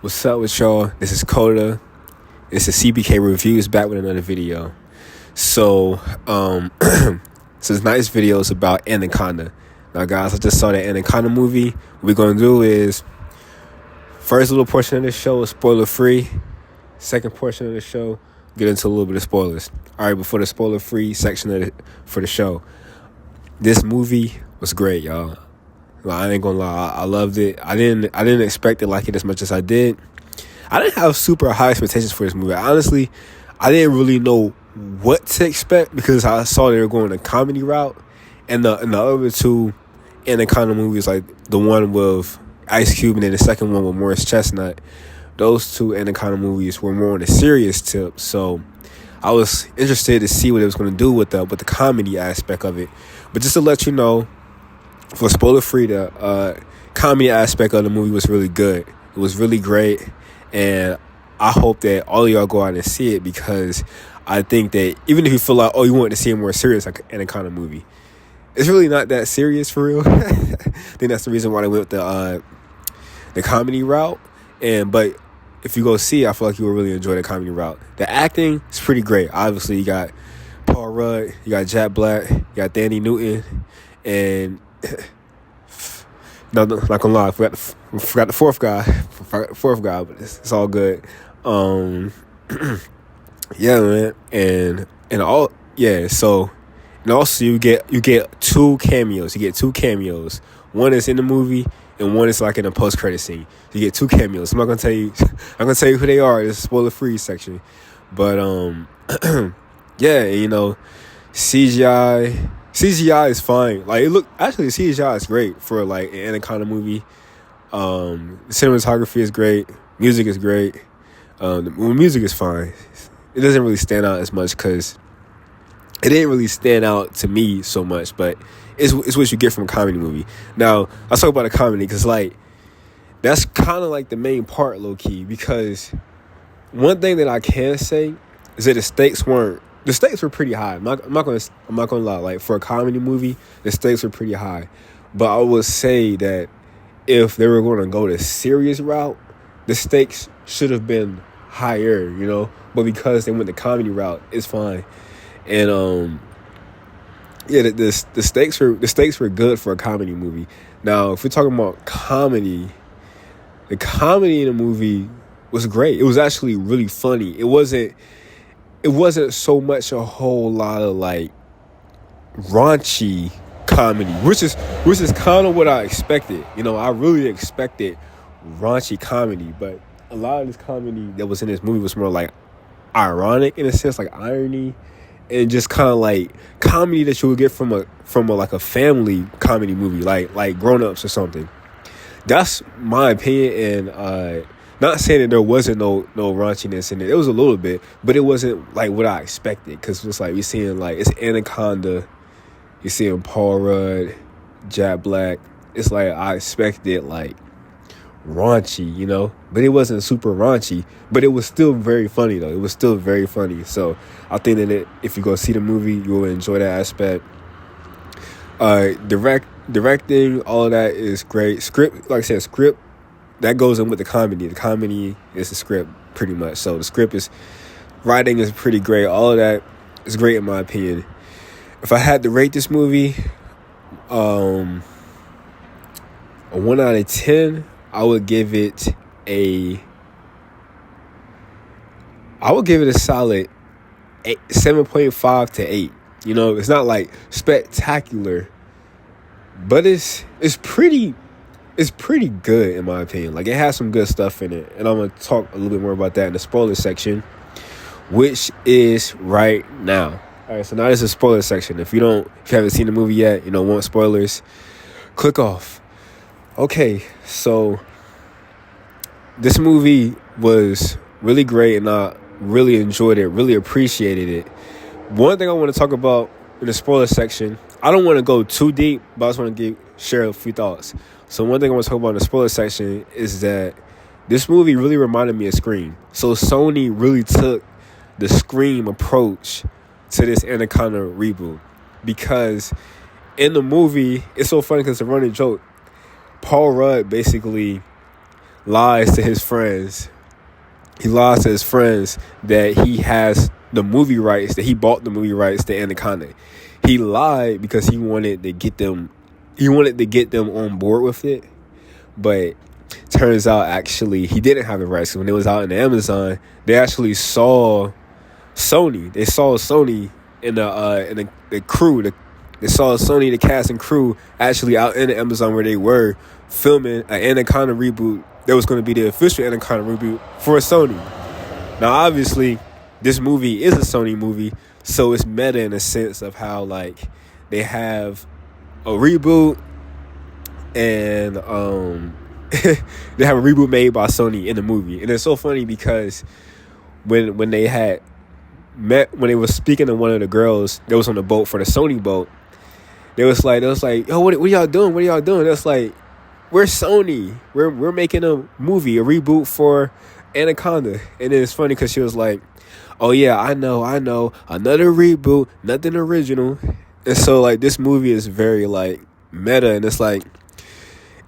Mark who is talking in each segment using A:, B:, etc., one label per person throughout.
A: What's up with y'all? This is Coda. This is CBK Reviews back with another video. So, so this nice video is about Anaconda. Now, guys, I just saw the Anaconda movie. What we're gonna do is first little portion of the show is spoiler free. Second portion of the show, get into a little bit of spoilers. All right, before the spoiler free section for the show, this movie was great, y'all. I ain't gonna lie, I loved it. I didn't expect to like it as much as I did. I didn't have super high expectations for this movie. Honestly, I didn't really know what to expect because I saw they were going a comedy route, and the other two Anaconda movies, like the one with Ice Cube and then the second one with Morris Chestnut, those two Anaconda movies were more on a serious tip. So I was interested to see what it was going to do with the comedy aspect of it. But just to let you know, for spoiler free, the comedy aspect of the movie was really good. It was really great, and I hope that all of y'all go out and see it, because I think that even if you feel like, you want to see a more serious like Anaconda movie, it's really not that serious for real. I think that's the reason why they went with the comedy route. But if you go see it, I feel like you will really enjoy the comedy route. The acting is pretty great. Obviously, you got Paul Rudd, you got Jack Black, you got Danny Newton, and no, not gonna lie, I forgot the fourth guy, but it's all good. Yeah, man, and all, yeah. So, and also you get two cameos. You get two cameos. One is in the movie, and one is like in a post credit scene. You get two cameos. I'm not gonna tell you. I'm gonna tell you who they are. It's a spoiler free section, but yeah, CGI is fine. Like, CGI is great for like an Anaconda movie. The cinematography is great. Music is great. The music is fine. It doesn't really stand out as much because it didn't really stand out to me so much. But it's what you get from a comedy movie. Now, I'll talk about a comedy because like that's kind of like the main part, low key. Because one thing that I can say is that the stakes were pretty high. I'm not gonna lie. Like, for a comedy movie, the stakes were pretty high. But I would say that if they were going to go the serious route, the stakes should have been higher, But because they went the comedy route, it's fine. And yeah, the stakes were good for a comedy movie. Now, if we're talking about comedy, the comedy in the movie was great. It was actually really funny. It wasn't so much a whole lot of like raunchy comedy, which is kind of what I expected. I really expected raunchy comedy, but a lot of this comedy that was in this movie was more like ironic, in a sense, like irony, and just kind of like comedy that you would get from a like a family comedy movie, like Grown Ups or something. That's my opinion, and not saying that there wasn't no raunchiness in it. It was a little bit, but it wasn't like what I expected. Because it's like, you're seeing like, it's Anaconda, you're seeing Paul Rudd, Jack Black. It's like I expected like raunchy, but it wasn't super raunchy. But it was still very funny though. It was still very funny. So I think that if you go see the movie, you will enjoy that aspect. Directing, all of that is great. Script, like I said, that goes in with the comedy. The comedy is the script, pretty much. So the writing is pretty great. All of that is great in my opinion. If I had to rate this movie, a 1 out of 10, I would give it a solid 7.5 to 8. It's not like spectacular, but it's pretty good in my opinion. Like, it has some good stuff in it, and I'm gonna talk a little bit more about that in the spoiler section, which is right now. All right, so now this is a spoiler section. If you haven't seen the movie yet, want spoilers, click off. Okay, so this movie was really great, and I really enjoyed it, really appreciated it. One thing I want to talk about in the spoiler section, I don't want to go too deep, but I just want to share a few thoughts. So one thing I want to talk about in the spoiler section is that this movie really reminded me of Scream. So Sony really took the Scream approach to this Anaconda reboot, because in the movie, it's so funny because it's a running joke. Paul Rudd basically lies to his friends. He lies to his friends that he has the movie rights, that he bought the movie rights to Anaconda. He lied because he wanted to get them on board with it. But turns out actually he didn't have the rights. When it was out in the Amazon, they actually saw Sony. They saw Sony in the crew. They saw Sony, the cast and crew, actually out in the Amazon where they were filming an Anaconda reboot. That was going to be the official Anaconda reboot for Sony. Now, obviously, this movie is a Sony movie, so it's meta in a sense of how like they have a reboot and they have a reboot made by Sony in the movie. And it's so funny because when they had met, when they was speaking to one of the girls that was on the boat for the Sony boat, they was like, yo, what y'all doing? What are y'all doing? It's like, we're Sony. We're making a movie, a reboot for Anaconda. And then it's funny because she was like, oh yeah, I know, another reboot, nothing original. And so like this movie is very like meta, and it's like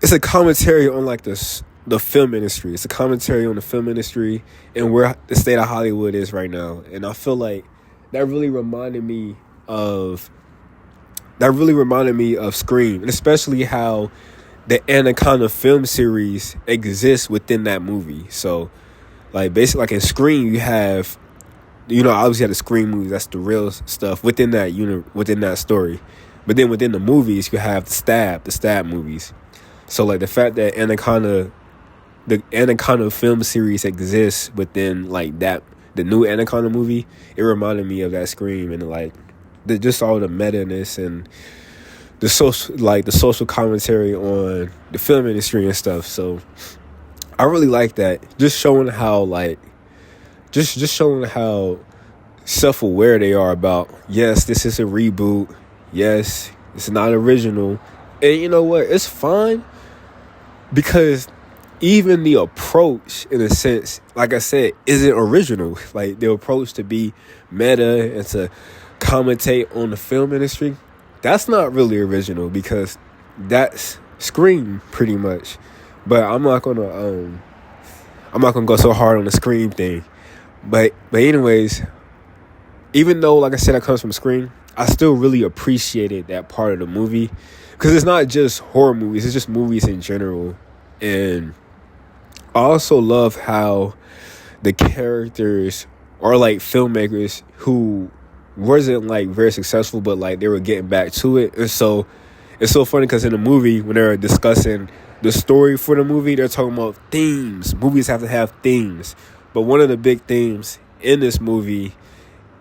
A: it's a commentary on like the film industry. It's a commentary on the film industry and where the state of Hollywood is right now. And I feel like that really reminded me of Scream, and especially how the Anaconda film series exists within that movie. So like basically like in Scream you have, obviously the Scream movies, that's the real stuff within that within that story. But then within the movies you have the stab movies. So like the fact that the Anaconda film series exists within like that, the new Anaconda movie, it reminded me of that Scream, and like just all the meta-ness and the social commentary on the film industry and stuff. So I really like that. Just showing how like just showing how self-aware they are about, yes, this is a reboot. Yes, it's not original. And you know what? It's fine because even the approach, in a sense, like I said, isn't original. Like the approach to be meta and to commentate on the film industry, that's not really original because that's Scream pretty much. But I'm not gonna go so hard on the Scream thing. But anyways, even though like I said that comes from Scream, I still really appreciated that part of the movie because it's not just horror movies, it's just movies in general. And I also love how the characters are like filmmakers who wasn't like very successful, but like they were getting back to it. And so it's so funny because in the movie, when they're discussing the story for the movie, they're talking about themes. Movies have to have themes. But one of the big themes in this movie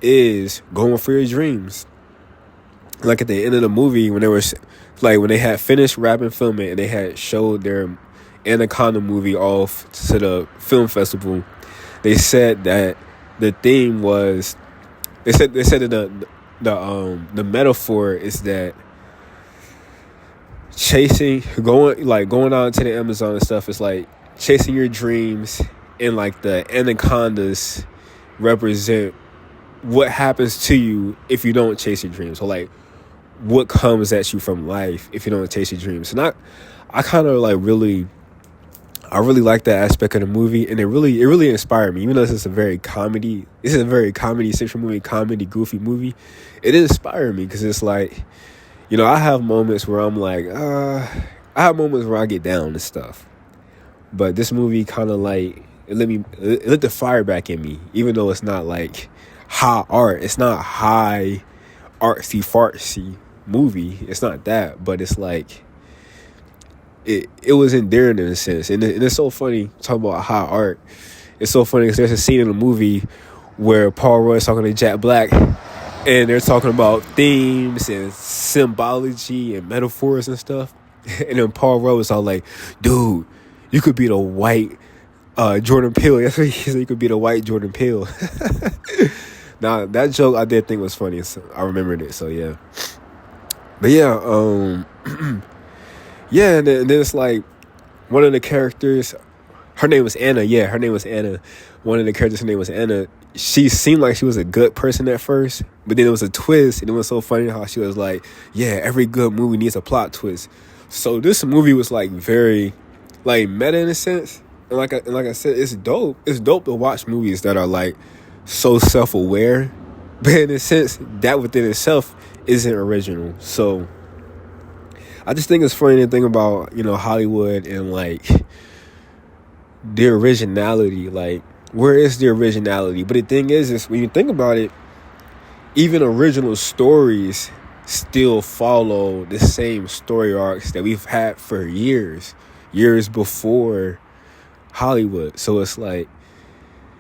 A: is going for your dreams. Like at the end of the movie, when they had finished wrapping filming and they had showed their Anaconda movie off to the film festival, they said that the theme was, they said that the metaphor is that going out into the Amazon and stuff is like chasing your dreams, and like the anacondas represent what happens to you if you don't chase your dreams. So like what comes at you from life if you don't chase your dreams. And I kind of like really like that aspect of the movie, and it really inspired me. Even though this is a very comedy central movie, comedy goofy movie, it inspired me because it's like, I have moments where I'm like, I have moments where I get down and stuff, but this movie kind of like it lit the fire back in me. Even though it's not like high art, it's not high artsy fartsy movie, it's not that, but it's like it was endearing in a sense. And it's so funny talking about high art. It's so funny because there's a scene in the movie where Paul Rudd is talking to Jack Black, and they're talking about themes and symbology and metaphors and stuff. And then Paul Rudd was all like, dude, you could be the white Jordan Peele. That's what he said, you could be the white Jordan Peele. Now, that joke I did think was funny, so I remembered it, so yeah. But yeah, yeah, and then it's like one of the characters, her name was Anna. Yeah, her name was Anna. One of the characters, her name was Anna. She seemed like she was a good person at first, but then it was a twist, and it was so funny how she was like, yeah, every good movie needs a plot twist. So this movie was like very like meta in a sense. like I said, it's dope. It's dope to watch movies that are like so self aware, but in a sense, that within itself isn't original. So I just think it's funny to think about, Hollywood and like the originality. Like, where is the originality? But the thing is when you think about it, even original stories still follow the same story arcs that we've had for years before Hollywood. So it's like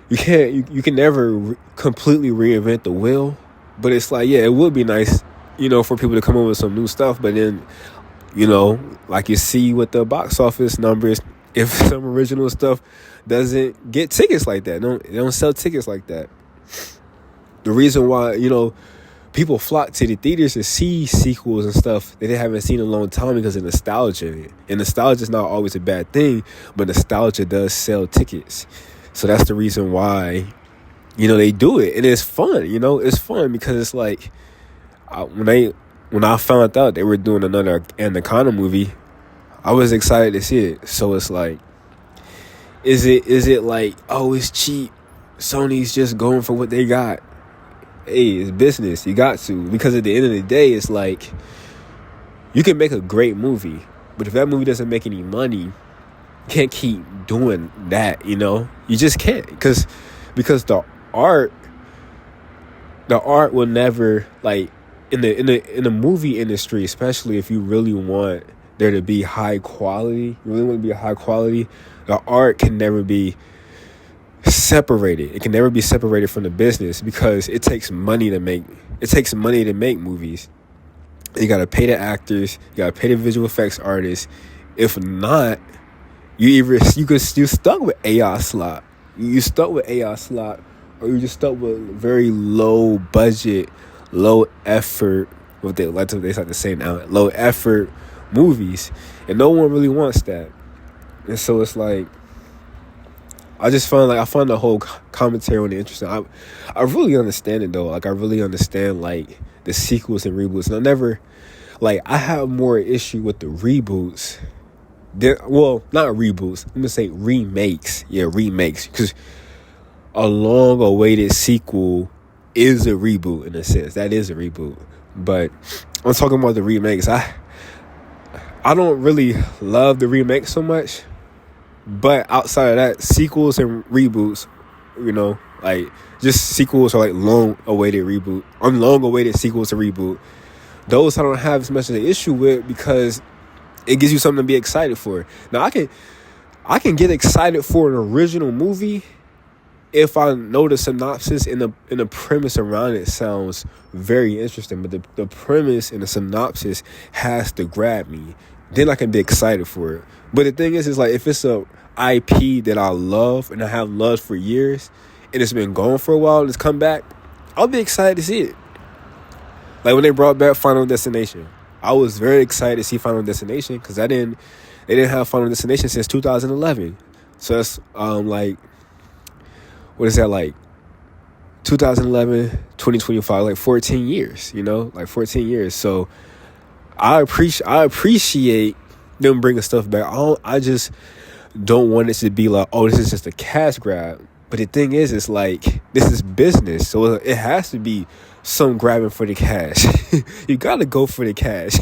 A: you can never completely reinvent the wheel, but it's like, yeah, it would be nice, for people to come up with some new stuff. But then, like you see with the box office numbers, if some original stuff doesn't get tickets like that, they don't sell tickets like that. The reason why, people flock to the theaters to see sequels and stuff that they haven't seen in a long time because of nostalgia. And nostalgia is not always a bad thing, but nostalgia does sell tickets. So that's the reason why, they do it. And it's fun, it's fun because it's like, when I found out they were doing another Anaconda movie, I was excited to see it. So it's like, is it like, oh, it's cheap, Sony's just going for what they got? Hey, it's business. You got to. Because at the end of the day, it's like, you can make a great movie, but if that movie doesn't make any money, you can't keep doing that, You just can't. Because the art will never, like, in the movie industry, especially if you really want there to be high quality, the art can never be separated. It can never be separated from the business because it takes money to make movies. You gotta pay the actors, you gotta pay the visual effects artists. If not, you stuck with AI slot. You stuck with AI slot, or you just stuck with very low budget, low effort. What they like to say now, low effort movies, and no one really wants that. And so it's like, I find the whole commentary on it interesting. I really understand it though. Like, I really understand like the sequels and reboots. And I have more issue with the reboots not reboots. I'm gonna say remakes. Yeah, remakes. Because a long-awaited sequel is a reboot in a sense. That is a reboot. But I'm talking about the remakes. I don't really love the remakes so much. But outside of that, sequels and reboots, like just sequels are like long-awaited sequels to reboot. Those I don't have as much of an issue with because it gives you something to be excited for. Now I can get excited for an original movie if I know the synopsis and the premise around it sounds very interesting. But the premise and the synopsis has to grab me. Then I can be excited for it. But the thing is like, if it's a IP that I love and I have loved for years and it's been gone for a while and it's come back, I'll be excited to see it. Like when they brought back Final Destination, I was very excited to see Final Destination because they didn't have Final Destination since 2011. So that's like, what is that, like 2011, 2025, like 14 years, like 14 years. So I appreciate them bringing stuff back. I just don't want it to be like, oh, this is just a cash grab. But the thing is, it's like, this is business. So it has to be some grabbing for the cash. You got to go for the cash.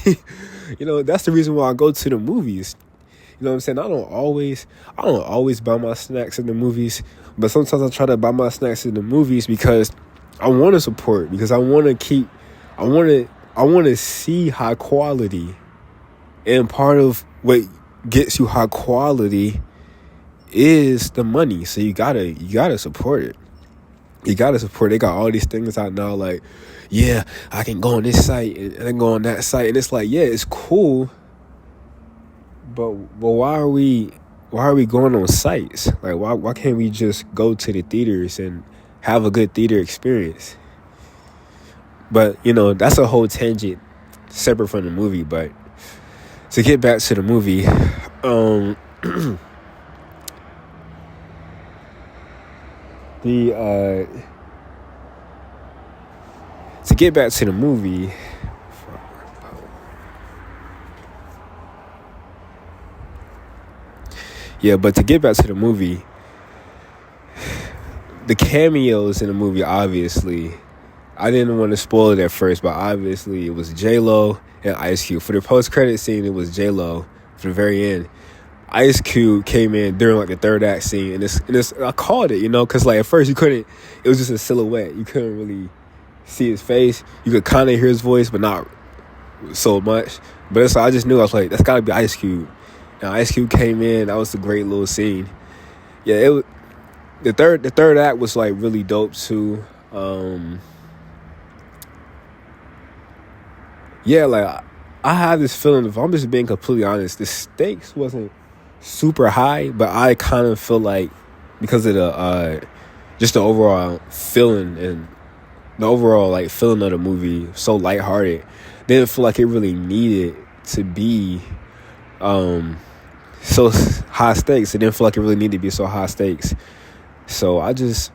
A: That's the reason why I go to the movies. You know what I'm saying? I don't always buy my snacks in the movies, but sometimes I try to buy my snacks in the movies because I want to support, because I want to see high quality. And part of what gets you high quality is the money. So you gotta support it. You gotta support it. They got all these things out now, like, yeah, I can go on this site and then go on that site, and it's like, yeah, it's cool, but why are we going on sites? Like, why can't we just go to the theaters and have a good theater experience? But that's a whole tangent separate from the movie. But to get back to the movie, to get back to the movie, Yeah, but to get back to the movie, the cameos in the movie, obviously, I didn't want to spoil it at first, but obviously it was J-Lo and Ice Cube. For the post-credit scene, it was J-Lo. For the very end, Ice Cube came in during like the third act scene, and it's I called it, because like at first you couldn't, it was just a silhouette. You couldn't really see his face. You could kind of hear his voice, but not so much. But so I just knew, I was like, that's got to be Ice Cube. And Ice Cube came in. That was a great little scene. Yeah, it was, the third act was like really dope too. Yeah, like I have this feeling, if I'm just being completely honest, the stakes wasn't super high, but I kind of feel like because of the just the overall feeling and the overall like feeling of the movie, so lighthearted, didn't feel like it really needed to be so high stakes. It didn't feel like it really needed to be so high stakes. So I just